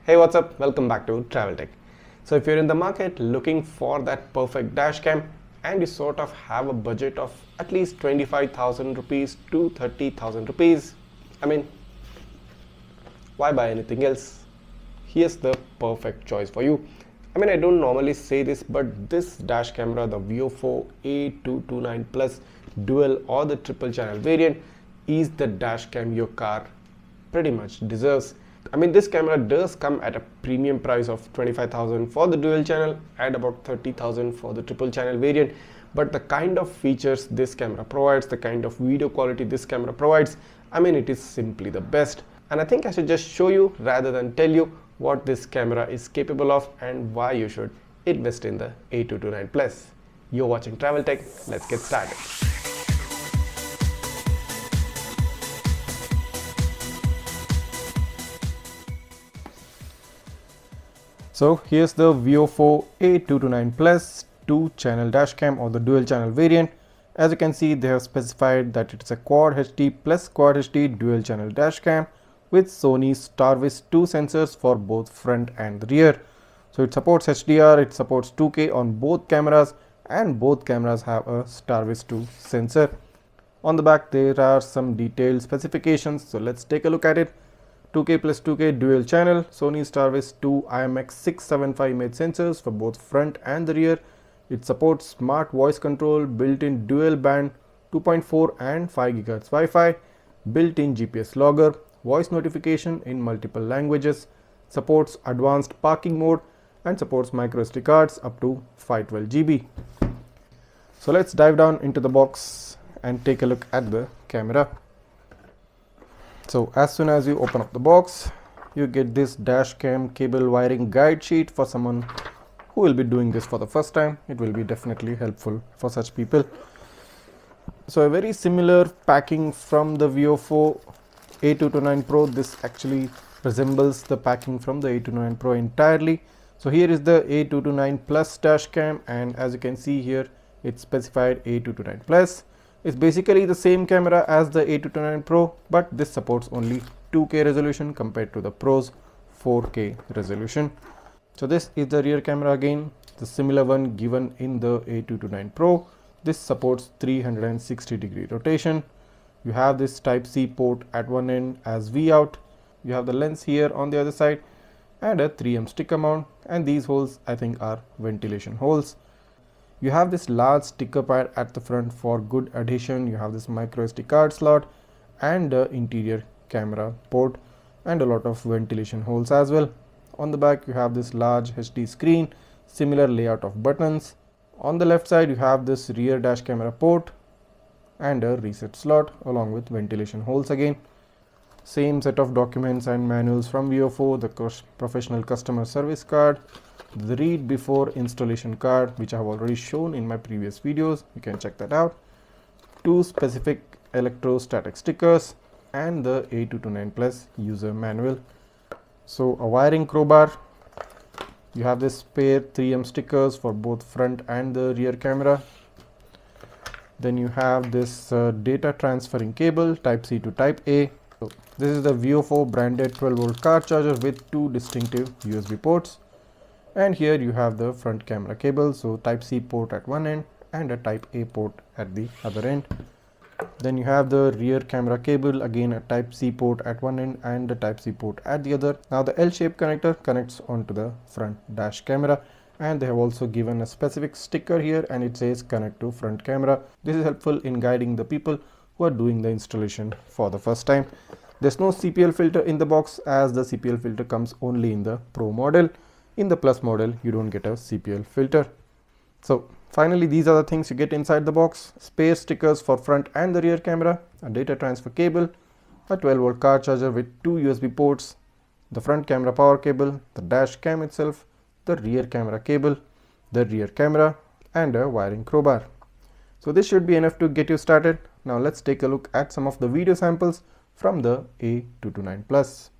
Hey, what's up? Welcome back to Travel Tech. So if you're in the market looking for that perfect dash cam and you sort of have a budget of at least 25,000 rupees to 30,000 rupees, why buy anything else? Here's the perfect choice for you. I don't normally say this, but this dash camera, the VIOFO A229 Plus dual or the triple channel variant, is the dash cam your car pretty much deserves. This camera does come at a premium price of 25,000 for the dual channel and about 30,000 for the triple channel variant. But the kind of features this camera provides, the kind of video quality this camera provides, it is simply the best. And I think I should just show you rather than tell you what this camera is capable of and why you should invest in the A229 Plus. You're watching Travel Tech. Let's get started. So here's the VIOFO A229 Plus 2-channel dashcam or the dual channel variant. As you can see, they have specified that it's a Quad HD plus Quad HD dual channel dashcam with Sony Starvis 2 sensors for both front and the rear. So it supports HDR, it supports 2K on both cameras, and both cameras have a Starvis 2 sensor. On the back there are some detailed specifications, so let's take a look at it. 2K plus 2K dual channel, Sony Starvis 2 IMX675 image sensors for both front and the rear. It supports smart voice control, built-in dual band 2.4 and 5 GHz Wi-Fi, built-in GPS logger, voice notification in multiple languages, supports advanced parking mode, and supports micro SD cards up to 512 GB. So let's dive down into the box and take a look at the camera. So as soon as you open up the box, you get this dash cam cable wiring guide sheet for someone who will be doing this for the first time. It will be definitely helpful for such people. So a very similar packing from the VIOFO A229 Pro. This actually resembles the packing from the A229 Pro entirely. So here is the A229 Plus dash cam, and as you can see here, it's specified A229 Plus. It's basically the same camera as the A229 Pro, but this supports only 2K resolution compared to the Pro's 4K resolution. So this is the rear camera again, the similar one given in the A229 Pro. This supports 360-degree rotation. You have this Type-C port at one end as V out. You have the lens here on the other side and a 3M sticker mount, and these holes I think are ventilation holes. You have this large sticker pad at the front for good adhesion. You have this micro SD card slot and the interior camera port and a lot of ventilation holes as well. On the back you have this large HD screen, similar layout of buttons. On the left side you have this rear dash camera port and a reset slot along with ventilation holes again. Same set of documents and manuals from VIOFO, the professional customer service card, the read before installation card, which I have already shown in my previous videos. You can check that out. 2 specific electrostatic stickers and the A229 Plus user manual. So a wiring crowbar. You have this spare 3M stickers for both front and the rear camera. Then you have this data transferring cable, Type-C to Type-A. So this is the VIOFO branded 12-volt car charger with 2 distinctive USB ports. And here you have the front camera cable, so Type-C port at one end and a Type-A port at the other end. Then you have the rear camera cable, again a Type-C port at one end and a Type-C port at the other. Now the L-shaped connector connects onto the front dash camera, and they have also given a specific sticker here and it says connect to front camera. This is helpful in guiding the people who are doing the installation for the first time. There's no CPL filter in the box, as the CPL filter comes only in the Pro model. In the Plus model, you don't get a CPL filter. So finally, these are the things you get inside the box. Spare stickers for front and the rear camera, a data transfer cable, a 12-volt car charger with 2 USB ports, the front camera power cable, the dash cam itself, the rear camera cable, the rear camera, and a wiring crowbar. So this should be enough to get you started. Now let's take a look at some of the video samples from the A229 Plus.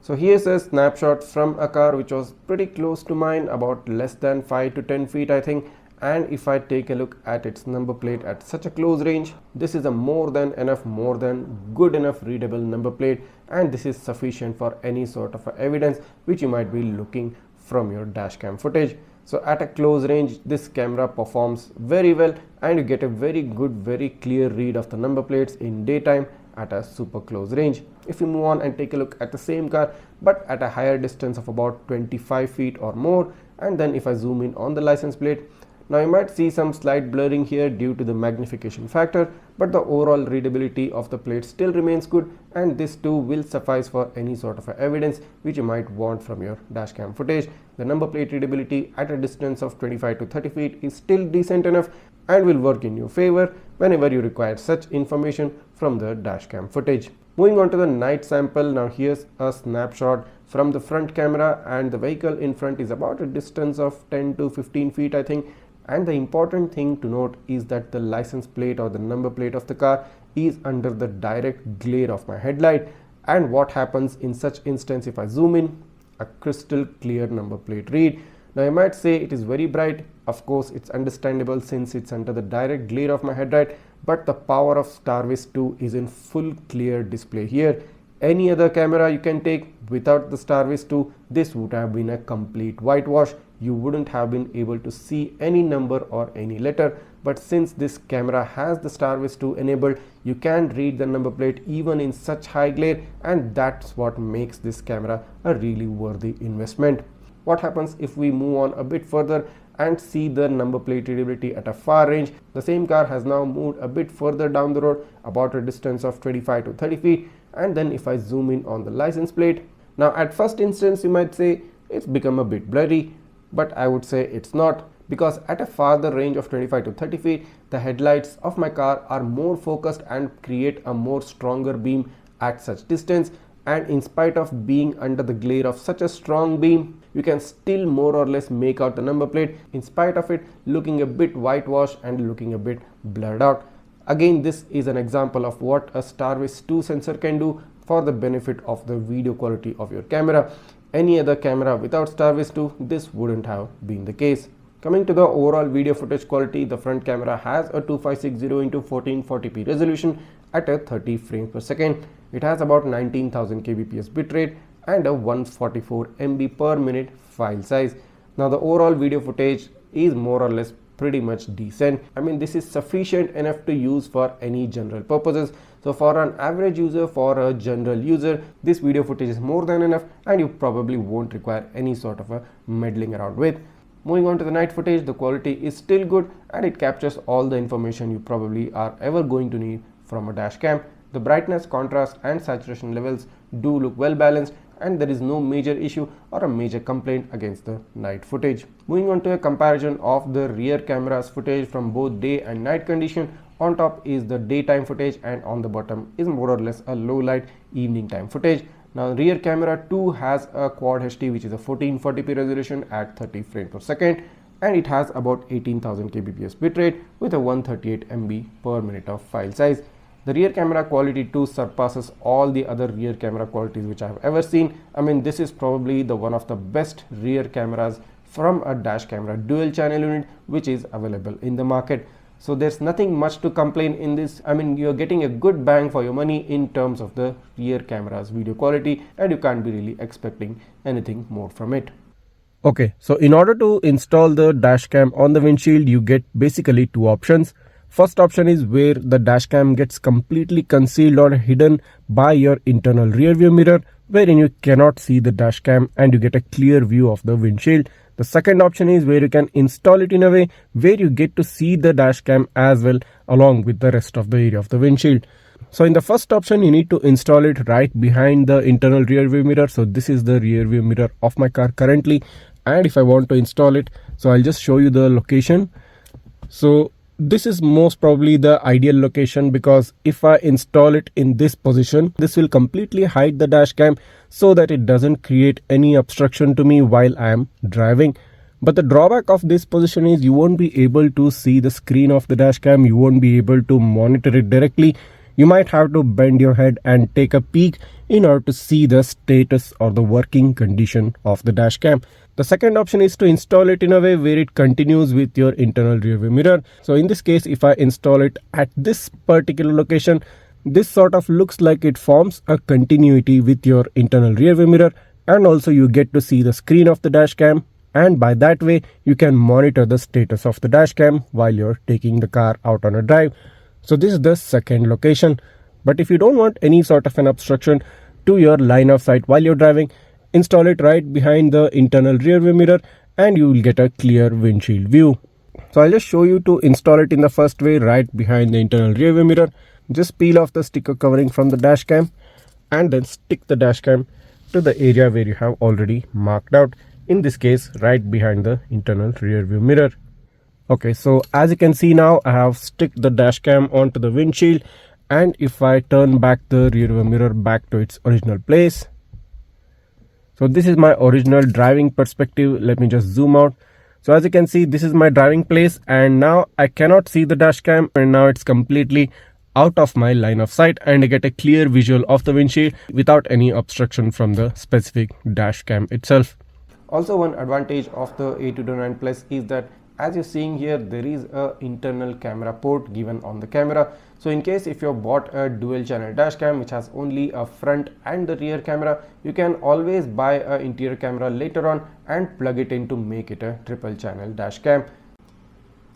So here's a snapshot from a car which was pretty close to mine, about less than 5 to 10 feet I think, And if I take a look at its number plate at such a close range, this is a more than good enough readable number plate, and this is sufficient for any sort of evidence which you might be looking from your dashcam footage. So at a close range, this camera performs very well, and you get a very good, very clear read of the number plates in daytime at a super close range. If you move on and take a look at the same car but at a higher distance of about 25 feet or more, and then if I zoom in on the license plate, now you might see some slight blurring here due to the magnification factor, but the overall readability of the plate still remains good, and this too will suffice for any sort of evidence which you might want from your dashcam footage. The number plate readability at a distance of 25 to 30 feet is still decent enough and will work in your favor whenever you require such information from the dashcam footage. Moving on to the night sample, now here's a snapshot from the front camera, and the vehicle in front is about a distance of 10 to 15 feet I think. And the important thing to note is that the license plate or the number plate of the car is under the direct glare of my headlight. And what happens in such instance, if I zoom in, a crystal clear number plate read. Now you might say it is very bright. Of course, it's understandable since it's under the direct glare of my headlight, but the power of StarVis 2 is in full clear display here. Any other camera you can take without the StarVis 2, this would have been a complete whitewash. You wouldn't have been able to see any number or any letter, but since this camera has the StarVis 2 enabled, you can read the number plate even in such high glare, and that's what makes this camera a really worthy investment. What happens if we move on a bit further and see the number plate readability at a far range? The same car has now moved a bit further down the road, about a distance of 25 to 30 feet, and then if I zoom in on the license plate, now at first instance you might say it's become a bit blurry, but I would say it's not, because at a farther range of 25 to 30 feet, the headlights of my car are more focused and create a more stronger beam at such distance, and in spite of being under the glare of such a strong beam, you can still more or less make out the number plate in spite of it looking a bit whitewashed and looking a bit blurred out. Again, this is an example of what a StarVis 2 sensor can do for the benefit of the video quality of your camera. Any other camera without StarVis 2, this wouldn't have been the case. Coming to the overall video footage quality, the front camera has a 2560x1440p resolution at a 30 frames per second. It has about 19,000 kbps bitrate and a 144 MB per minute file size. Now the overall video footage is more or less pretty much decent. I mean, this is sufficient enough to use for any general purposes. So for an average user, for a general user, this video footage is more than enough, and you probably won't require any sort of a meddling around with. Moving on to the night footage, the quality is still good and it captures all the information you probably are ever going to need from a dash cam. The brightness, contrast and saturation levels do look well balanced, and there is no major issue or a major complaint against the night footage. Moving on to a comparison of the rear camera's footage from both day and night condition. On top is the daytime footage, and on the bottom is more or less a low light evening time footage. Now rear camera 2 has a quad HD, which is a 1440p resolution at 30 frames per second, and it has about 18,000 kbps bitrate with a 138 MB per minute of file size. The rear camera quality too surpasses all the other rear camera qualities which I have ever seen. I mean, this is probably the one of the best rear cameras from a dash camera dual channel unit which is available in the market. So there's nothing much to complain in this. I mean, you're getting a good bang for your money in terms of the rear camera's video quality, and you can't be really expecting anything more from it. Okay, so in order to install the dashcam on the windshield, you get basically two options. First option is where the dashcam gets completely concealed or hidden by your internal rear view mirror, wherein you cannot see the dashcam and you get a clear view of the windshield. The second option is where you can install it in a way where you get to see the dashcam as well along with the rest of the area of the windshield. So in the first option, you need to install it right behind the internal rear view mirror. So this is the rear view mirror of my car currently, and if I want to install it, so I'll just show you the location. So this is most probably the ideal location, because if I install it in this position, this will completely hide the dash cam so that it doesn't create any obstruction to me while I am driving. But the drawback of this position is you won't be able to see the screen of the dash cam, you won't be able to monitor it directly. you might have to bend your head and take a peek in order to see the status or the working condition of the dash cam. The second option is to install it in a way where it continues with your internal rear view mirror. So in this case, if I install it at this particular location, this sort of looks like it forms a continuity with your internal rear view mirror, and also you get to see the screen of the dash cam, and by that way you can monitor the status of the dash cam while you're taking the car out on a drive. So this is the second location. But if you don't want any sort of an obstruction to your line of sight while you're driving, install it right behind the internal rear view mirror and you will get a clear windshield view. So I'll just show you to install it in the first way, right behind the internal rear view mirror. Just peel off the sticker covering from the dash cam and then stick the dash cam to the area where you have already marked out. In this case, right behind the internal rear view mirror. Okay, so as you can see now, I have stuck the dash cam onto the windshield, and if I turn back the rear view mirror back to its original place. So this is my original driving perspective. Let me just zoom out. So as you can see, this is my driving place, and now I cannot see the dash cam, and now it's completely out of my line of sight, and I get a clear visual of the windshield without any obstruction from the specific dash cam itself. Also, one advantage of the A229 Plus is that, as you're seeing here, there is a internal camera port given on the camera. So in case if you bought a dual channel dash cam which has only a front and the rear camera, you can always buy an interior camera later on and plug it in to make it a triple channel dash cam.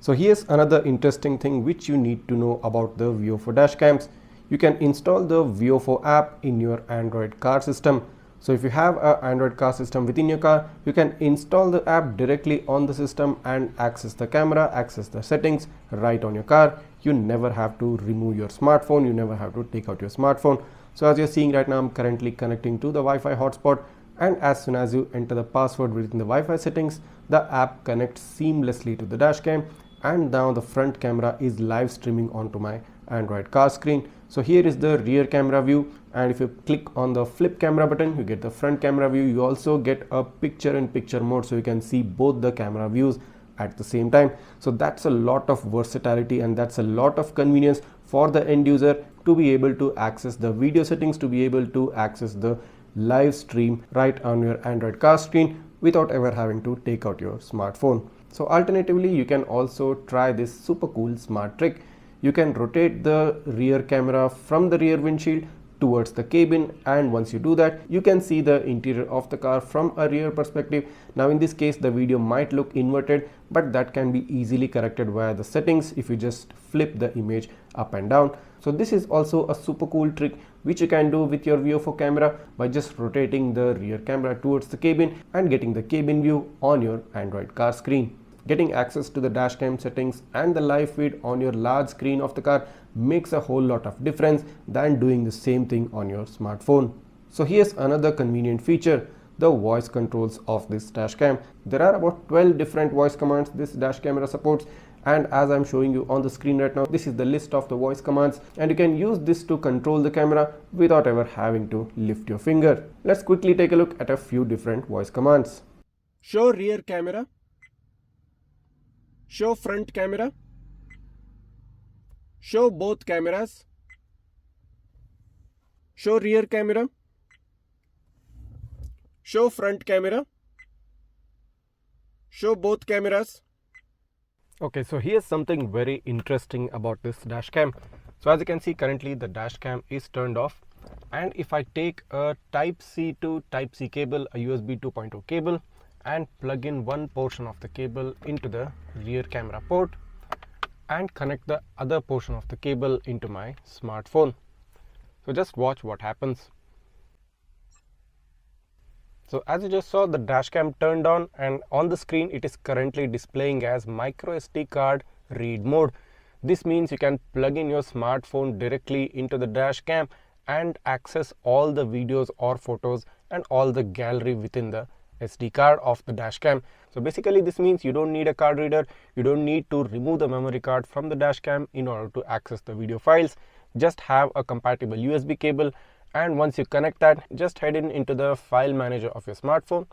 So here's another interesting thing which you need to know about the VIOFO dash cams. You can install the VIOFO app in your Android car system. So if you have an Android car system within your car, you can install the app directly on the system and access the camera, access the settings right on your car. You never have to remove your smartphone, you never have to take out your smartphone. So as you're seeing right now, I'm currently connecting to the Wi-Fi hotspot, and as soon as you enter the password within the Wi-Fi settings, the app connects seamlessly to the dash cam, and now the front camera is live streaming onto my Android car screen. So here is the rear camera view, and if you click on the flip camera button, you get the front camera view. You also get a picture-in-picture mode, so you can see both the camera views at the same time. So that's a lot of versatility, and that's a lot of convenience for the end user to be able to access the video settings, to be able to access the live stream right on your Android car screen without ever having to take out your smartphone. So alternatively, you can also try this super cool smart trick. You can rotate the rear camera from the rear windshield towards the cabin, and once you do that, you can see the interior of the car from a rear perspective. Now in this case, the video might look inverted, but that can be easily corrected via the settings if you just flip the image up and down. So this is also a super cool trick which you can do with your VIOFO camera by just rotating the rear camera towards the cabin and getting the cabin view on your Android car screen. Getting access to the dashcam settings and the live feed on your large screen of the car makes a whole lot of difference than doing the same thing on your smartphone. So here's another convenient feature, the voice controls of this dashcam. There are about 12 different voice commands this dash camera supports, and as I'm showing you on the screen right now, this is the list of the voice commands, and you can use this to control the camera without ever having to lift your finger. Let's quickly take a look at a few different voice commands. Show rear camera. Show front camera. Show both cameras. Show rear camera. Show front camera. Show both cameras. Okay, so here's something very interesting about this dash cam. So as you can see, currently the dash cam is turned off, and if I take a type C to type C cable, a USB 2.0 cable, and plug in one portion of the cable into the rear camera port and connect the other portion of the cable into my smartphone. So just watch what happens. So as you just saw, the dashcam turned on, and on the screen it is currently displaying as micro SD card read mode. This means you can plug in your smartphone directly into the dashcam and access all the videos or photos and all the gallery within the SD card of the dashcam. So basically this means you don't need a card reader, you don't need to remove the memory card from the dashcam in order to access the video files. Just have a compatible USB cable, and once you connect that, just head into the file manager of your smartphone.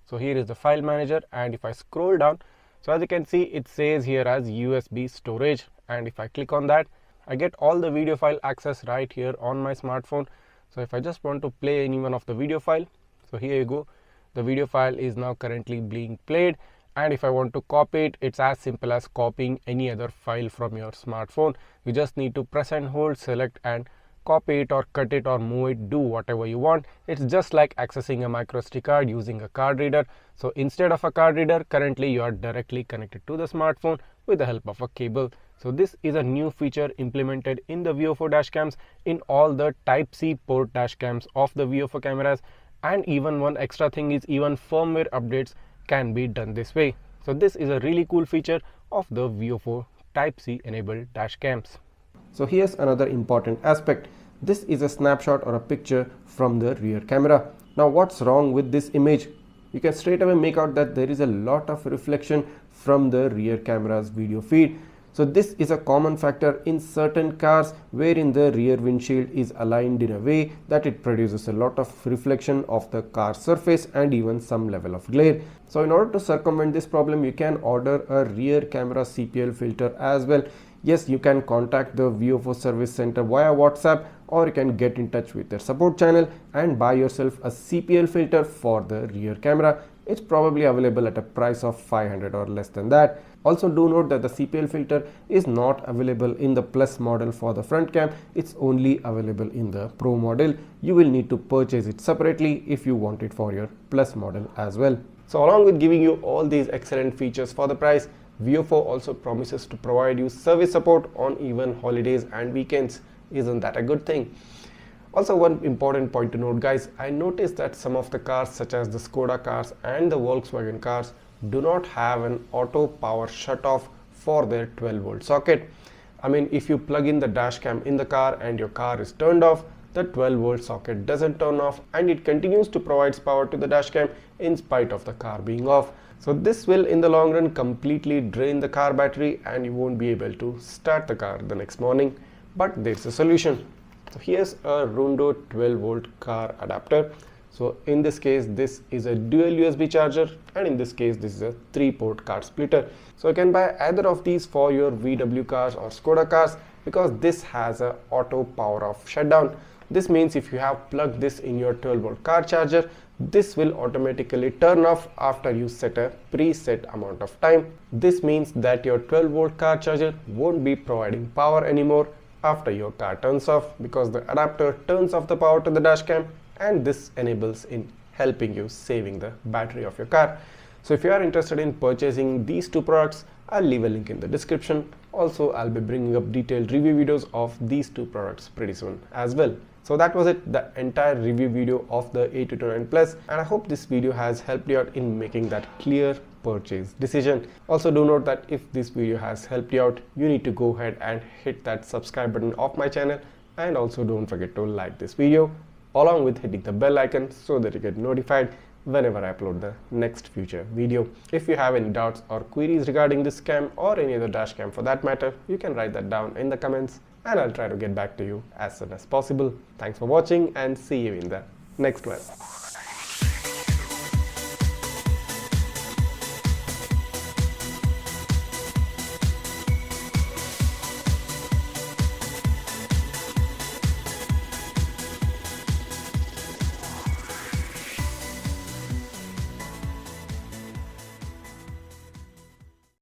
So here is the file manager, and if I scroll down, so as you can see, it says here as USB storage, and if I click on that, I get all the video file access right here on my smartphone. So if I just want to play any one of the video file, so here you go, the video file is now currently being played. And if I want to copy it, it's as simple as copying any other file from your smartphone. You just need to press and hold, select and copy it or cut it or move it, do whatever you want. It's just like accessing a micro SD card using a card reader. So instead of a card reader, currently you are directly connected to the smartphone with the help of a cable. So this is a new feature implemented in the VIOFO dashcams, in all the Type-C port dashcams of the VIOFO cameras. And even one extra thing is even firmware updates can be done this way. So this is a really cool feature of the VIOFO Type-C enabled dashcams. So here's another important aspect. This is a snapshot or a picture from the rear camera. Now what's wrong with this image? You can straight away make out that there is a lot of reflection from the rear camera's video feed. So this is a common factor in certain cars wherein the rear windshield is aligned in a way that it produces a lot of reflection of the car surface and even some level of glare. So in order to circumvent this problem, you can order a rear camera CPL filter as well. Yes, you can contact the VIOFO service center via WhatsApp, or you can get in touch with their support channel and buy yourself a CPL filter for the rear camera. It's probably available at a price of 500 or less than that. Also do note that the CPL filter is not available in the Plus model for the front cam. It's only available in the Pro model. You will need to purchase it separately if you want it for your Plus model as well. So along with giving you all these excellent features for the price, VIOFO also promises to provide you service support on even holidays and weekends. Isn't that a good thing? Also, one important point to note, guys, I noticed that some of the cars such as the Skoda cars and the Volkswagen cars do not have an auto power shut off for their 12-volt socket. I mean, if you plug in the dash cam in the car and your car is turned off, the 12-volt socket doesn't turn off and it continues to provide power to the dash cam in spite of the car being off. So this will in the long run completely drain the car battery and you won't be able to start the car the next morning. But there's a solution. So here's a Rundo 12-volt car adapter. So in this case, this is a dual USB charger, and in this case, this is a 3-port card splitter. So you can buy either of these for your VW cars or Skoda cars because this has a auto power off shutdown. This means if you have plugged this in your 12-volt car charger, this will automatically turn off after you set a preset amount of time. This means that your 12-volt car charger won't be providing power anymore after your car turns off, because the adapter turns off the power to the dash cam, and this enables in helping you saving the battery of your car. So if you are interested in purchasing these two products, I'll leave a link in the description. Also, I'll be bringing up detailed review videos of these two products pretty soon as well. So that was it, the entire review video of the A229 Plus, and I hope this video has helped you out in making that clear purchase decision. Also do note that if this video has helped you out, you need to go ahead and hit that subscribe button of my channel, and also don't forget to like this video along with hitting the bell icon so that you get notified whenever I upload the next future video. If you have any doubts or queries regarding this cam or any other dash cam for that matter, you can write that down in the comments and I'll try to get back to you as soon as possible. Thanks for watching and see you in the next one.